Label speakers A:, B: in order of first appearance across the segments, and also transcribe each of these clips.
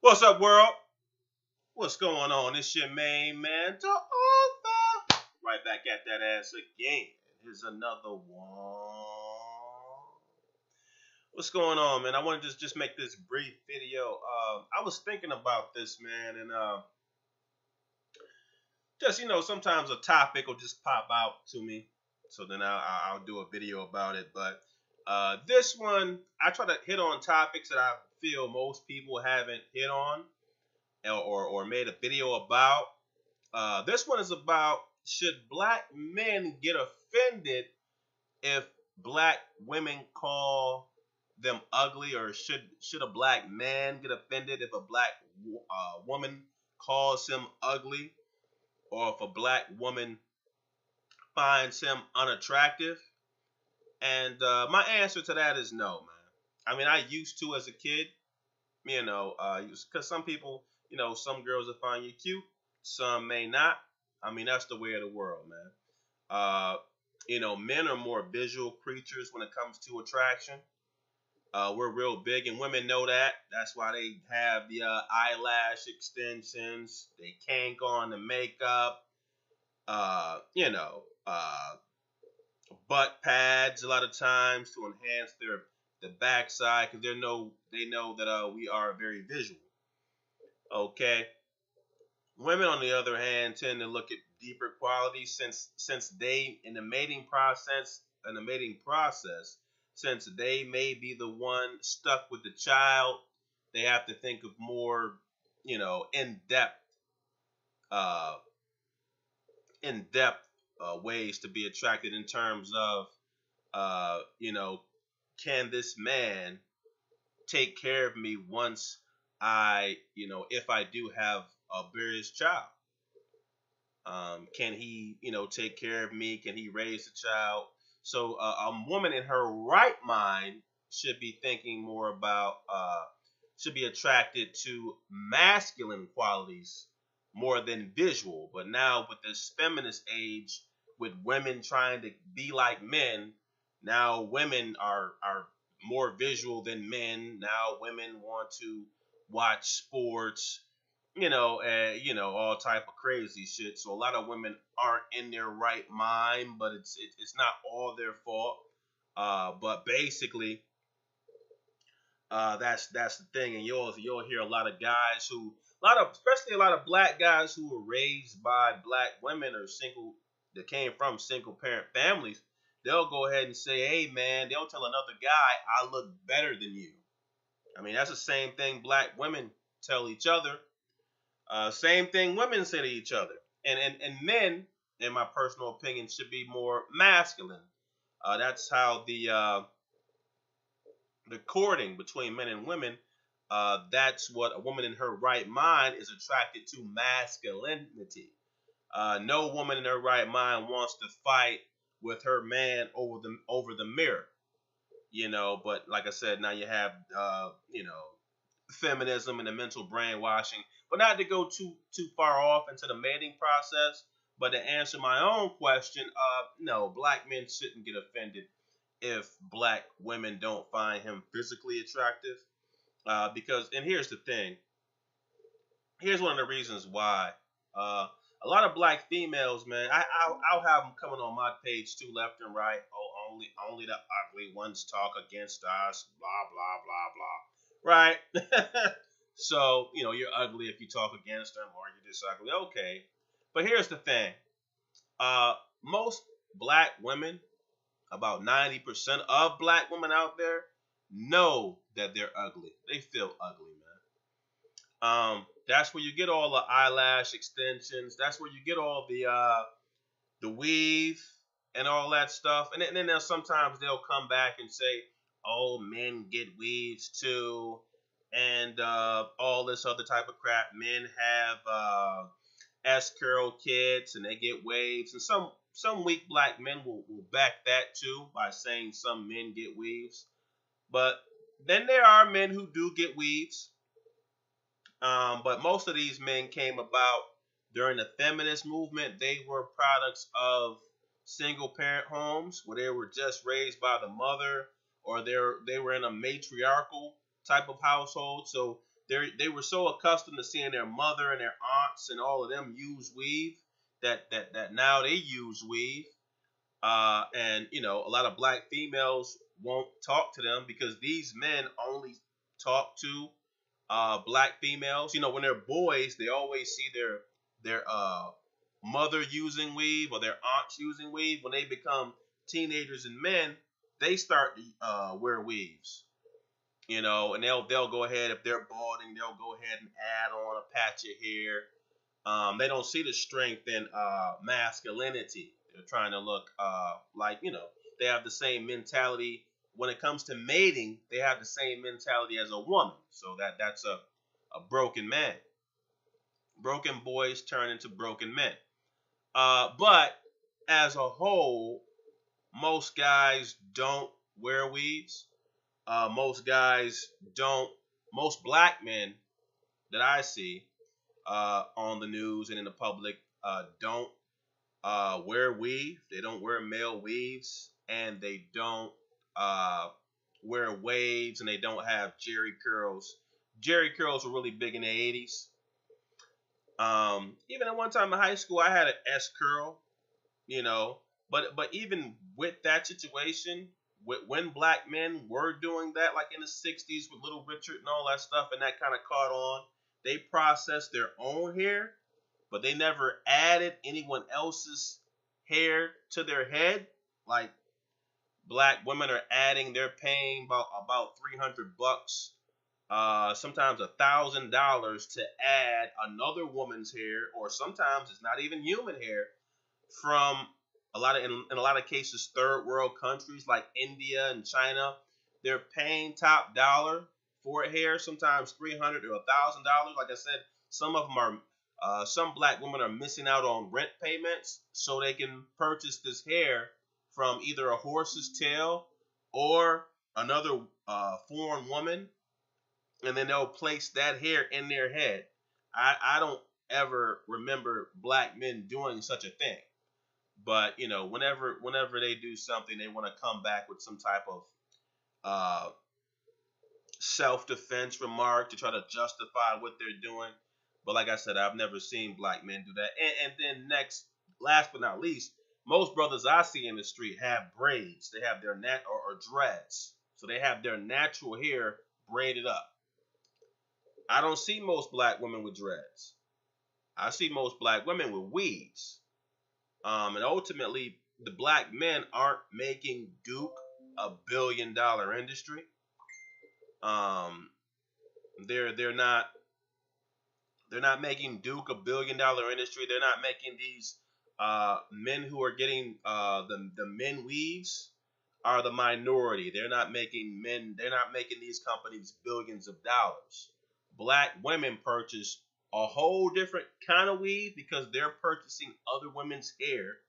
A: What's up, world? What's going on? It's your main man, the author. Right back at that ass again. Here's another one. What's going on, man? I want to just make this brief video. I was thinking about this, man, and just sometimes a topic will just pop out to me, so then I'll do a video about it. But this one, I try to hit on topics that I feel most people haven't hit on or made a video about. This one is about, should black men get offended if black women call them ugly, or should a black man get offended if a black woman calls him ugly, or if a black woman finds him unattractive? And my answer to that is no, man. I mean, I used to as a kid, because some people, some girls will find you cute, some may not. I mean, that's the way of the world, man. Men are more visual creatures when it comes to attraction. We're real big, and women know that. That's why they have the eyelash extensions. They can't go on the makeup. Butt pads a lot of times to enhance the backside, because they know that we are very visual. Okay. Women, on the other hand, tend to look at deeper qualities, since they in the mating process, since they may be the one stuck with the child, they have to think of more, in-depth uh, ways to be attracted, in terms of, can this man take care of me once if I do have a bear's child? Can he, take care of me? Can he raise a child? So a woman in her right mind should be thinking more about, should be attracted to masculine qualities more than visual. But now with this feminist age, with women trying to be like men, now women are more visual than men. Now women want to watch sports, all type of crazy shit. So a lot of women aren't in their right mind, but it's not all their fault. But basically, that's the thing, and you'll hear a lot of guys especially a lot of black guys who were raised by black women, or that came from single parent families. They'll go ahead and say, hey man, they'll tell another guy, I look better than you. I mean, that's the same thing black women tell each other. Same thing women say to each other. And men, in my personal opinion, should be more masculine. That's how the courting between men and women, that's what a woman in her right mind is attracted to, masculinity. No woman in her right mind wants to fight with her man over the mirror. But like I said, now you have feminism and the mental brainwashing. But not to go too far off into the mating process, but to answer my own question, no, black men shouldn't get offended if black women don't find him physically attractive. Because, and here's the thing, here's one of the reasons why. A lot of black females, man, I'll have them coming on my page too, left and right. Oh, only the ugly ones talk against us, blah blah blah blah blah. Right? So you're ugly if you talk against them, or you're just ugly. Okay, but here's the thing. Most black women, about 90% of black women out there, know that they're ugly. They feel ugly, man. That's where you get all the eyelash extensions. That's where you get all the weave and all that stuff. And then sometimes they'll come back and say, "Oh, men get weaves too," and all this other type of crap. Men have S-curl kits and they get waves, and some weak black men will back that too by saying some men get weaves. But then there are men who do get weaves. But most of these men came about during the feminist movement. They were products of single parent homes where they were just raised by the mother, or they were in a matriarchal type of household. So They were so accustomed to seeing their mother and their aunts and all of them use weave that now they use weave. And a lot of black females won't talk to them because these men only talk to black females. When they're boys, they always see their mother using weave or their aunts using weave. When they become teenagers and men, they start to wear weaves. And they'll go ahead, if they're balding, they'll go ahead and add on a patch of hair. They don't see the strength in masculinity. They're trying to look like, they have the same mentality when it comes to mating. They have the same mentality as a woman. So that's a broken man. Broken boys turn into broken men. But as a whole, most guys don't wear weaves. Most guys don't. Most black men that I see on the news and in the public don't wear weave. They don't wear male weaves, and they don't wear waves, and they don't have jerry curls. Jerry curls were really big in the 80s. Even at one time in high school, I had an S curl, but even with that situation, when black men were doing that, like in the 60s with Little Richard and all that stuff, and that kind of caught on, they processed their own hair, but they never added anyone else's hair to their head. Like black women are adding, they're paying about $300, sometimes $1,000 to add another woman's hair, or sometimes it's not even human hair, from in a lot of cases third world countries like India and China. They're paying top dollar for hair, sometimes $300 or $1,000. Like I said, some of them are some black women are missing out on rent payments so they can purchase this hair from either a horse's tail or another foreign woman, and then they'll place that hair in their head. I don't ever remember black men doing such a thing. But whenever they do something, they want to come back with some type of self-defense remark to try to justify what they're doing. But like I said, I've never seen black men do that. And then last but not least, most brothers I see in the street have braids. They have their or dreads, so they have their natural hair braided up. I don't see most black women with dreads. I see most black women with weaves. And ultimately, the black men aren't making Duke a $1 billion industry. They're not making Duke a $1 billion industry. They're not making these men who are getting the men weaves are the minority. They're not making these companies billions of dollars. Black women purchase a whole different kind of weave because they're purchasing other women's hair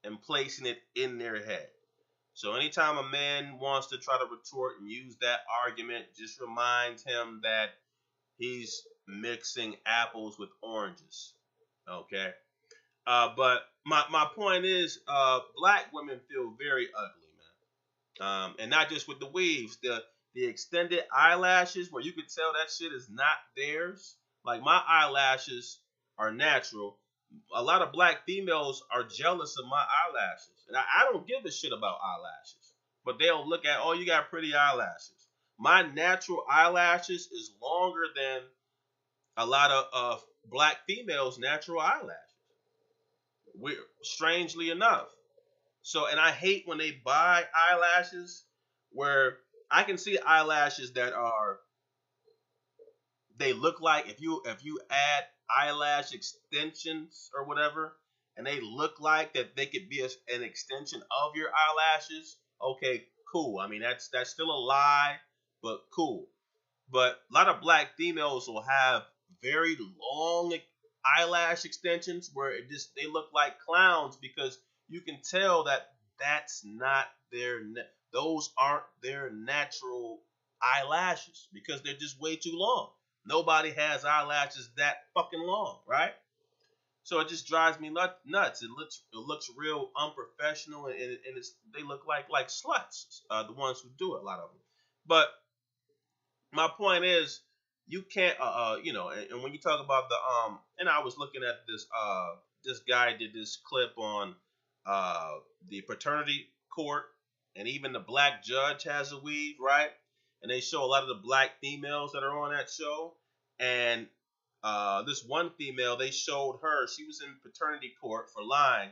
A: and placing it in their head. So anytime a man wants to try to retort and use that argument, just remind him that he's mixing apples with oranges. Okay? But my point is, black women feel very ugly, man. And not just with the weaves, the extended eyelashes where you could tell that shit is not theirs. Like my eyelashes are natural. A lot of black females are jealous of my eyelashes. And I don't give a shit about eyelashes. But they'll look at, oh, you got pretty eyelashes. My natural eyelashes is longer than a lot of black females' natural eyelashes. Strangely enough. So, and I hate when they buy eyelashes where I can see eyelashes that they look like if you add eyelash extensions or whatever, and they look like that they could be an extension of your eyelashes. Okay, cool. I mean that's still a lie, but cool. But a lot of black females will have very long eyelash extensions where they look like clowns because you can tell that that's not those aren't their natural eyelashes because they're just way too long. Nobody has eyelashes that fucking long, right? So it just drives me nuts. It looks real unprofessional, and they look like sluts. The ones who do it, a lot of them. But my point is, you can't and when you talk about the and I was looking at this guy did this clip on uh the paternity court, and even the black judge has a weave, right? And they show a lot of the black females that are on that show. And this one female, they showed her, she was in paternity court for lying.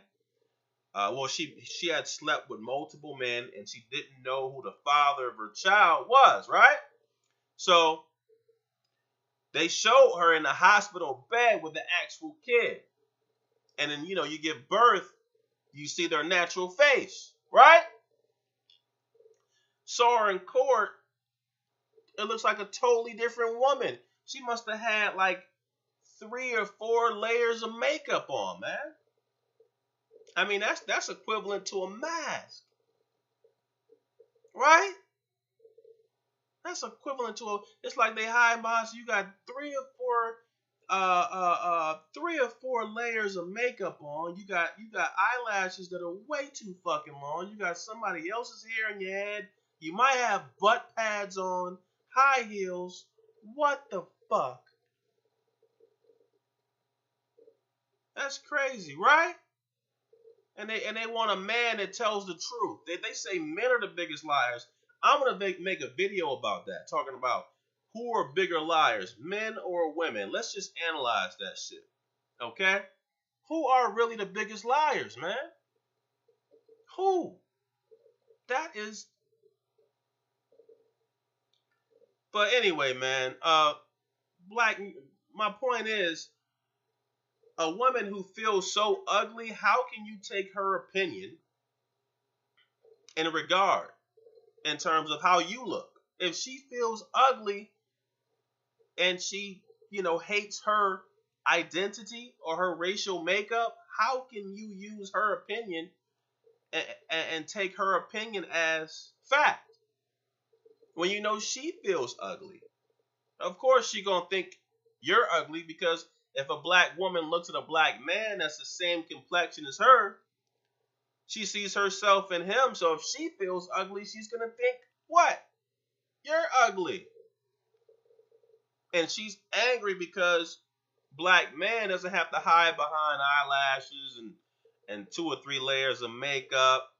A: Well, she had slept with multiple men, and she didn't know who the father of her child was, right? So they showed her in the hospital bed with the actual kid. And then, you give birth, you see their natural face, right? Saw her in court, it looks like a totally different woman. She must have had like 3 or 4 layers of makeup on, man. I mean, that's equivalent to a mask, right? That's equivalent to it's like they hide behind. So you got 3 or 4 layers of makeup on. You got eyelashes that are way too fucking long. You got somebody else's hair in your head. You might have butt pads on, high heels. What the fuck? That's crazy, right? And they want a man that tells the truth. They say men are the biggest liars. I'm gonna make a video about that, talking about who are bigger liars, men or women. Let's just analyze that shit, okay? Who are really the biggest liars, man? Who? That is. But anyway, man. Black. My point is, a woman who feels so ugly, how can you take her opinion in regard in terms of how you look? If she feels ugly and she, hates her identity or her racial makeup, how can you use her opinion and take her opinion as fact when you know she feels ugly? Of course she gonna think you're ugly, because if a black woman looks at a black man that's the same complexion as her, she sees herself in him. So if she feels ugly, she's gonna think, what? You're ugly. And she's angry because black man doesn't have to hide behind eyelashes and 2 or 3 layers of makeup,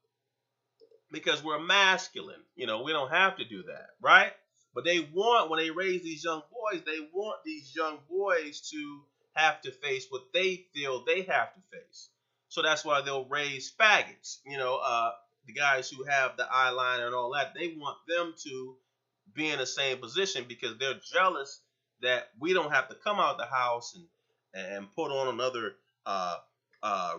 A: because we're masculine. We don't have to do that, right? But when they raise these young boys, they want these young boys to have to face what they feel they have to face. So that's why they'll raise faggots. The guys who have the eyeliner and all that, they want them to be in the same position because they're jealous that we don't have to come out the house and put on another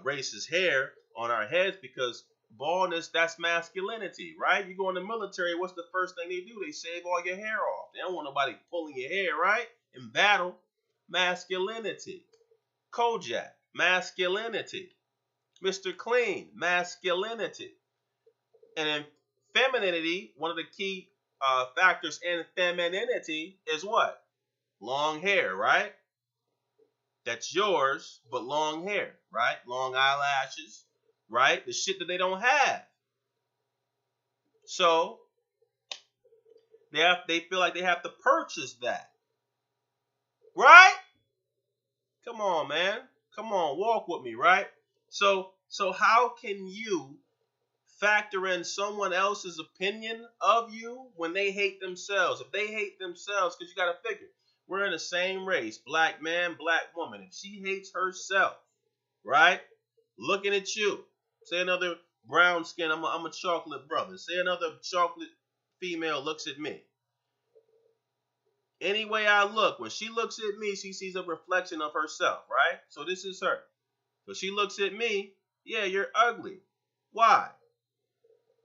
A: race's hair on our heads, because baldness, that's masculinity, right? You go in the military, what's the first thing they do? They shave all your hair off. They don't want nobody pulling your hair, right? In battle, masculinity. Kojak, masculinity. Mr. Clean, masculinity. And in femininity, one of the key factors in femininity is what? Long hair, right? That's yours, but long hair, right? Long eyelashes, right? The shit that they don't have. So they feel like they have to purchase that, right? Come on, man. Come on, walk with me, right? So how can you factor in someone else's opinion of you when they hate themselves? If they hate themselves, because you got to figure, we're in the same race, black man, black woman. If she hates herself, right? Looking at you, say another brown skin, I'm a chocolate brother. Say another chocolate female looks at me. Any way I look, when she looks at me, she sees a reflection of herself, right? So this is her. So she looks at me, yeah, you're ugly. Why?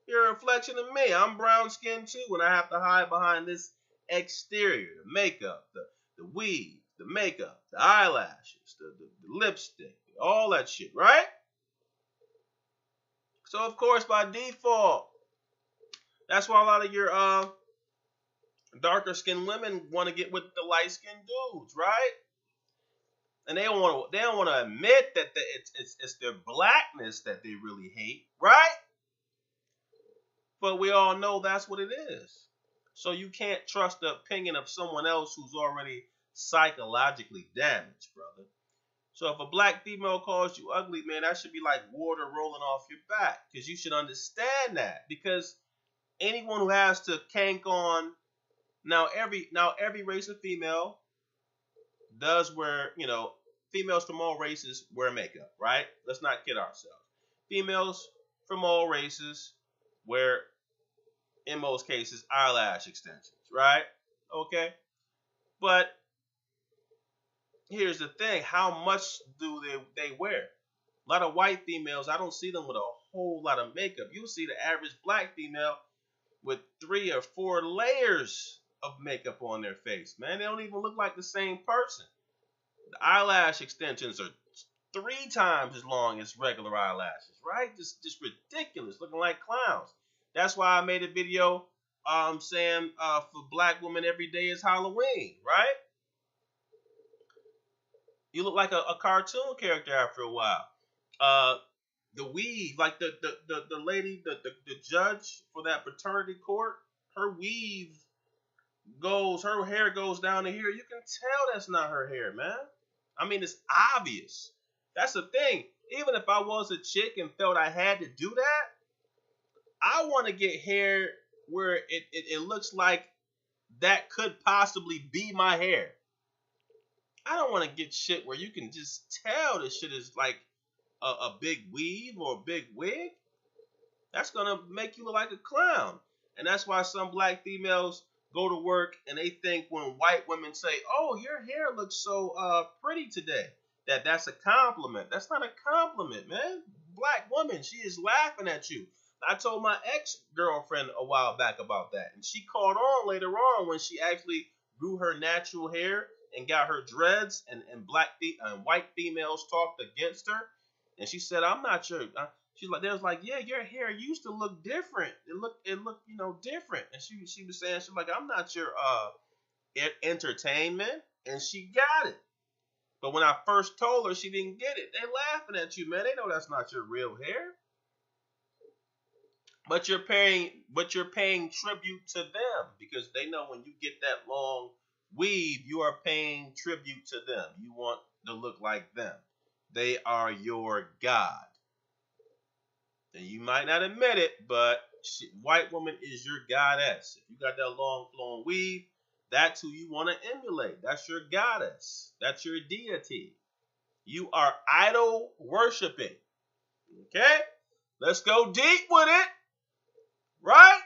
A: You're a reflection of me. I'm brown skinned too, and I have to hide behind this exterior, the makeup, the weave, the makeup, the eyelashes, the lipstick, all that shit, right? So of course, by default, that's why a lot of your darker skinned women want to get with the light skinned dudes, right? And they don't want to admit that it's their blackness that they really hate, right? But we all know that's what it is. So you can't trust the opinion of someone else who's already psychologically damaged, brother. So if a black female calls you ugly, man, that should be like water rolling off your back, because you should understand that. Because anyone who has to kank on, now every race of female does wear, females from all races wear makeup, right? Let's not kid ourselves. Females from all races wear, in most cases, eyelash extensions, right? Okay. But here's the thing: how much do they wear? A lot of white females, I don't see them with a whole lot of makeup. You see the average black female with 3 or 4 layers of makeup on their face. Man, they don't even look like the same person. The eyelash extensions are 3 times as long as regular eyelashes, right? Just ridiculous, looking like clowns. That's why I made a video saying for black women every day is Halloween, right? You look like a cartoon character after a while. Uh, the weave, like the lady, the judge for that fraternity court, her hair goes down to here. You can tell that's not her hair, man. I mean, it's obvious. That's the thing. Even if I was a chick and felt I had to do that, I want to get hair where it looks like that could possibly be my hair. I don't want to get shit where you can just tell this shit is like a big weave or a big wig. That's gonna make you look like a clown. And that's why some black females go to work and they think when white women say, "Oh, your hair looks so pretty today," that's a compliment. That's not a compliment, man. Black woman, she is laughing at you. I told my ex-girlfriend a while back about that, and she caught on later on when she actually grew her natural hair and got her dreads, and white females talked against her, and she said, "I'm not your." She's like, they was like, "Yeah, your hair used to look different. It looked, different." And she was saying, she's like, "I'm not your entertainment," and she got it. But when I first told her, she didn't get it. They laughing at you, man. They know that's not your real hair. But you're paying tribute to them, because they know when you get that long weave, you are paying tribute to them. You want to look like them. They are your God. And you might not admit it, but white woman is your goddess. If you got that long flowing weave, that's who you want to emulate. That's your goddess. That's your deity. You are idol worshiping. Okay? Let's go deep with it. Right?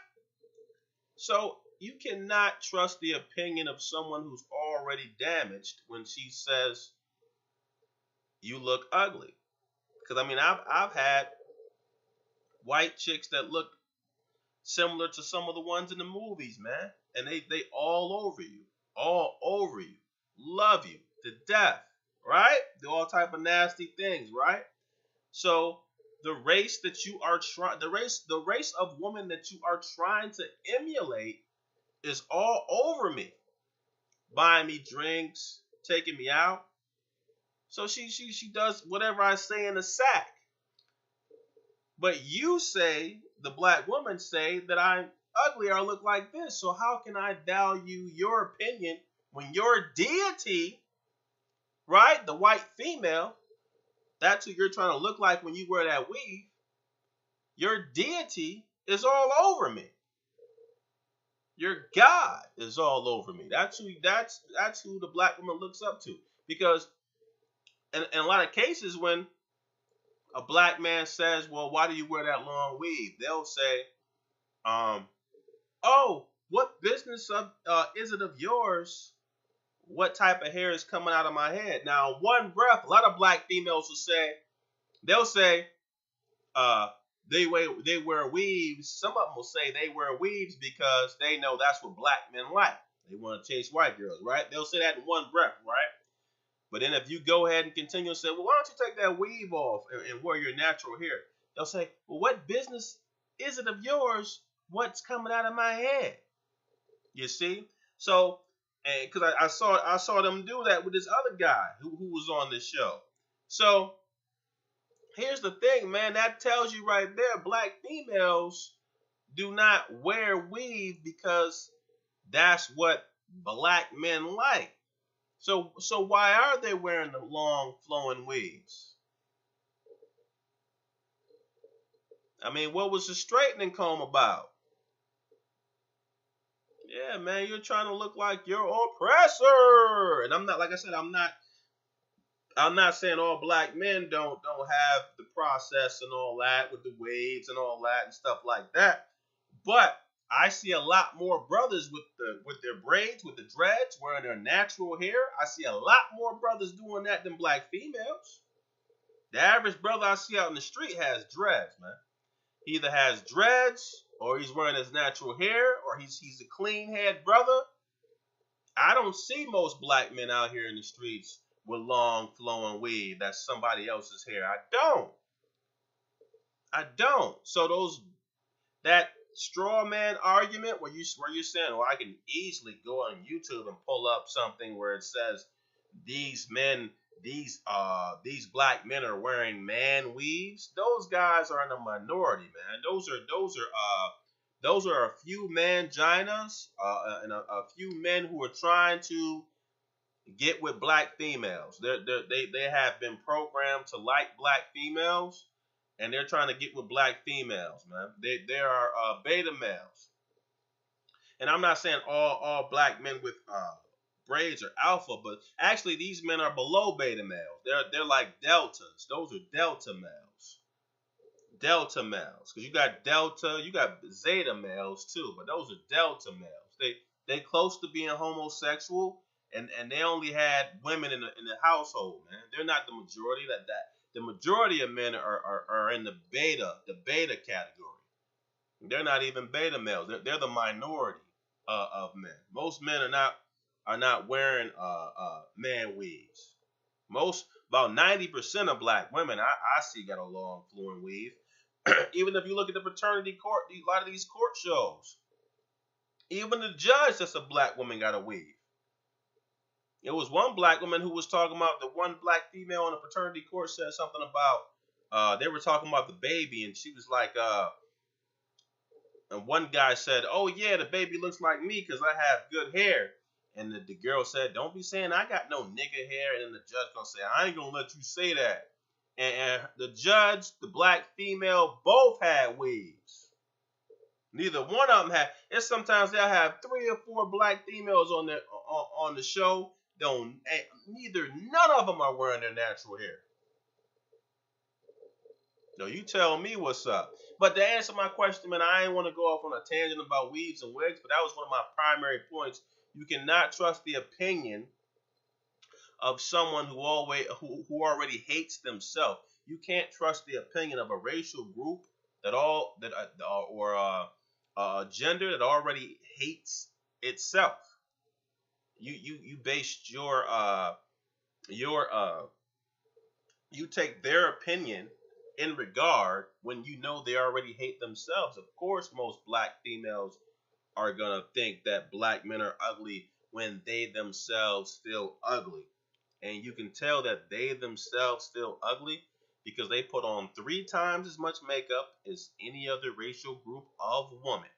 A: So you cannot trust the opinion of someone who's already damaged when she says you look ugly. Because I mean, I've had white chicks that look similar to some of the ones in the movies, man, and they all over you, love you to death, right? Do all type of nasty things, right? So the race of woman that you are trying to emulate is all over me, buying me drinks, taking me out. So she does whatever I say in the sack. But you say, the black woman say, that I'm ugly or look like this. So how can I value your opinion when your deity, right, the white female, that's who you're trying to look like when you wear that weave, your deity is all over me. Your God is all over me. That's who the black woman looks up to. Because in a lot of cases, when a black man says, "Well, why do you wear that long weave?" they'll say, "Oh, what business is it of yours? What type of hair is coming out of my head?" Now, one breath, a lot of black females they'll say, they wear weaves. Some of them will say they wear weaves because they know that's what black men like. They want to chase white girls, right? They'll say that in one breath, right? But then if you go ahead and continue and say, "Well, why don't you take that weave off and wear your natural hair?" They'll say, "Well, what business is it of yours what's coming out of my head?" You see? So, and because I saw them do that with this other guy who was on this show. So here's the thing, man. That tells you right there, black females do not wear weave because That's what black men like. So why are they wearing the long flowing weaves? I mean, what was the straightening comb about? Yeah, man, you're trying to look like your oppressor. And I'm not, like I said, I'm not saying all black men don't have the process and all that with the waves and all that and stuff like that. But I see a lot more brothers with their braids, with the dreads, wearing their natural hair. I see a lot more brothers doing that than black females. The average brother I see out in the street has dreads, man. He either has dreads or he's wearing his natural hair or he's a clean head brother. I don't see most black men out here in the streets with long flowing weave that's somebody else's hair. I don't. I don't. So that straw man argument where you're saying, well, I can easily go on YouTube and pull up something where it says these men, these black men are wearing man weaves. Those guys are in a minority, man. Those are a few manginas and a few men who are trying to get with black females. They have been programmed to like black females, and they're trying to get with black females, man. They are beta males, and I'm not saying all black men with braids are alpha, but actually these men are below beta males. They're like deltas. Those are delta males. Delta males, because you got delta, you got zeta males too, but those are delta males. They close to being homosexual, and they only had women in the household, man. They're not the majority. That the majority of men are in the beta category. They're not even beta males. They're the minority of men. Most men are not wearing man weaves. Most About 90% of black women I see got a long flowing weave. Even if you look at the fraternity court, a lot of these court shows, even the judge that's a black woman got a weave. It was one black woman who was talking about the one black female in the fraternity court said something about they were talking about the baby and she was like and one guy said, "Oh yeah, the baby looks like me because I have good hair." And the girl said, "Don't be saying I got no nigga hair." And then the judge gonna say, "I ain't gonna let you say that." And the judge, the black female, both had weaves. Neither one of them had. It's sometimes they'll have 3 or 4 black females on the show. None of them are wearing their natural hair. No, you tell me what's up. But to answer my question, man, I ain't want to go off on a tangent about weaves and wigs, but that was one of my primary points. You cannot trust the opinion of someone who already hates themselves. You can't trust the opinion of a racial group or a gender that already hates itself. You based your you take their opinion in regard when you know they already hate themselves. Of course, most black females are gonna think that black men are ugly when they themselves feel ugly. And you can tell that they themselves feel ugly because they put on 3 times as much makeup as any other racial group of women.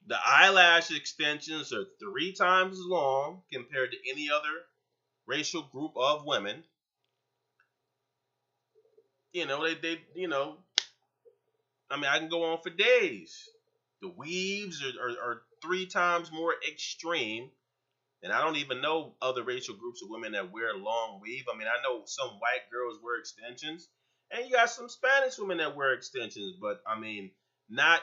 A: The eyelash extensions are 3 times as long compared to any other racial group of women. I mean, I can go on for days. The weaves are 3 times more extreme. And I don't even know other racial groups of women that wear long weave. I mean, I know some white girls wear extensions, and you got some Spanish women that wear extensions. But I mean, not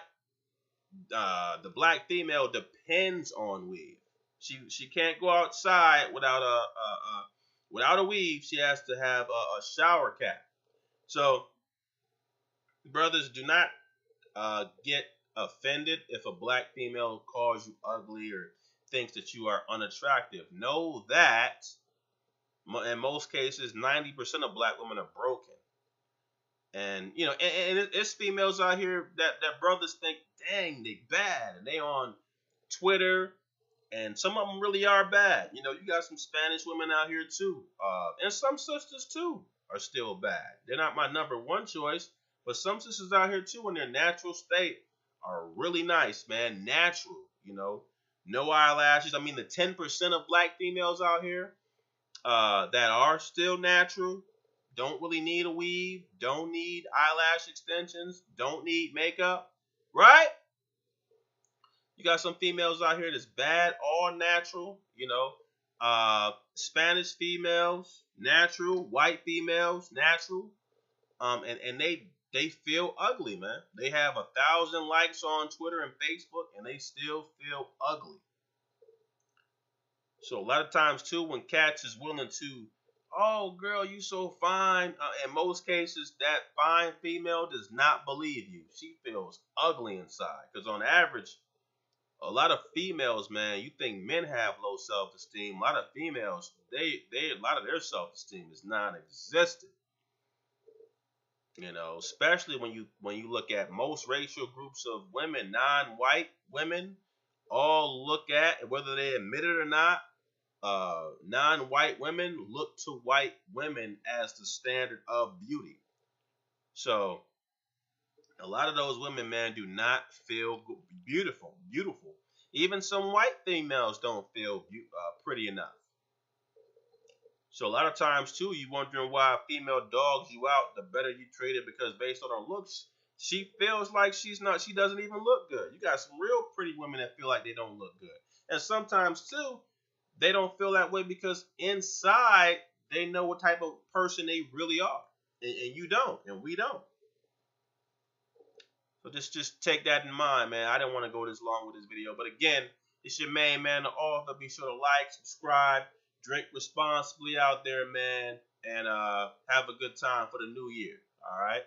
A: the black female depends on weave. She can't go outside without a weave. She has to have a shower cap. So brothers, do not get offended if a black female calls you ugly or thinks that you are unattractive. Know that in most cases, 90% of black women are broken. And and it's females out here that brothers think, dang, they bad, and they on Twitter, and some of them really are bad. You got some Spanish women out here too, and some sisters too are still bad. They're not my number one choice, but some sisters out here too in their natural state are really nice, man. Natural, no eyelashes. I mean, the 10% of black females out here that are still natural, don't really need a weave, don't need eyelash extensions, don't need makeup, right? You got some females out here that's bad, all natural, Spanish females, natural, white females, natural. And they feel ugly, man. They have 1,000 likes on Twitter and Facebook, and they still feel ugly. So a lot of times too, when cats is willing to, oh girl, you so fine. In most cases, that fine female does not believe you. She feels ugly inside. Because on average, a lot of females, man, you think men have low self-esteem. A lot of females, a lot of their self-esteem is non-existent. Especially when you look at most racial groups of women, non-white women, all look at, whether they admit it or not, non-white women look to white women as the standard of beauty. So a lot of those women, man, do not feel beautiful. Beautiful. Even some white females don't feel pretty enough. So a lot of times too, you wondering why a female dogs you out the better you treat it, because based on her looks, she feels like she doesn't even look good. You got some real pretty women that feel like they don't look good. And sometimes too, they don't feel that way because inside they know what type of person they really are. And you don't, and we don't. So just take that in mind, man. I didn't want to go this long with this video. But again, it's your main man, the author. Be sure to like, subscribe, drink responsibly out there, man. And have a good time for the new year. All right?